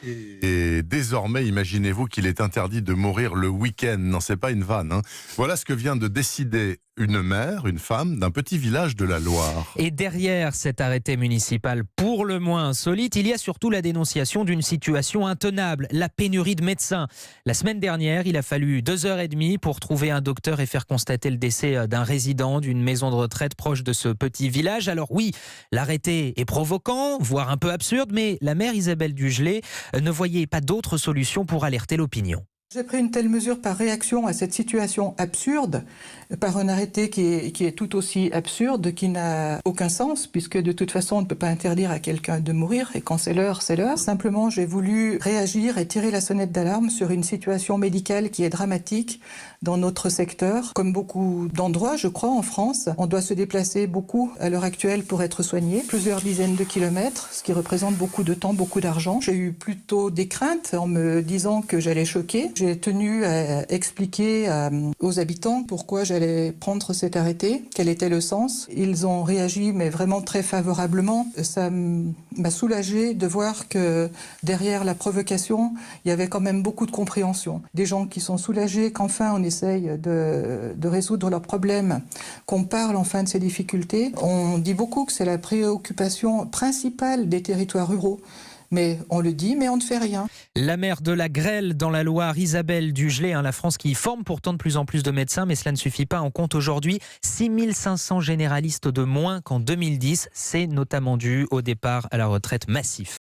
Et désormais, imaginez-vous qu'il est interdit de mourir le week-end. Non, c'est pas une vanne, hein. Voilà ce que vient de décider une mère, une femme d'un petit village de la Loire. Et derrière cet arrêté municipal pour le moins insolite, il y a surtout la dénonciation d'une situation intenable, la pénurie de médecins. La semaine dernière, il a fallu 2h30 pour trouver un docteur et faire constater le décès d'un résident d'une maison de retraite proche de ce petit village. Alors oui, l'arrêté est provoquant, voire un peu absurde, mais la maire Isabelle Dugelet ne voyait pas d'autre solution pour alerter l'opinion. J'ai pris une telle mesure par réaction à cette situation absurde, par un arrêté qui est tout aussi absurde, qui n'a aucun sens, puisque de toute façon on ne peut pas interdire à quelqu'un de mourir, et quand c'est l'heure, c'est l'heure. Simplement, j'ai voulu réagir et tirer la sonnette d'alarme sur une situation médicale qui est dramatique dans notre secteur. Comme beaucoup d'endroits, je crois, en France, on doit se déplacer beaucoup à l'heure actuelle pour être soigné, plusieurs dizaines de kilomètres, ce qui représente beaucoup de temps, beaucoup d'argent. J'ai eu plutôt des craintes en me disant que j'allais choquer. J'ai tenu à expliquer aux habitants pourquoi j'allais prendre cet arrêté, quel était le sens. Ils ont réagi, mais vraiment très favorablement. Ça m'a soulagée de voir que derrière la provocation, il y avait quand même beaucoup de compréhension. Des gens qui sont soulagés qu'enfin on essaye de résoudre leurs problèmes, qu'on parle enfin de ces difficultés. On dit beaucoup que c'est la préoccupation principale des territoires ruraux. Mais on le dit, mais on ne fait rien. La maire de la Grêle dans la Loire, Isabelle Dugelet, la France qui forme pourtant de plus en plus de médecins, mais cela ne suffit pas. On compte aujourd'hui 6500 généralistes de moins qu'en 2010. C'est notamment dû au départ à la retraite massif.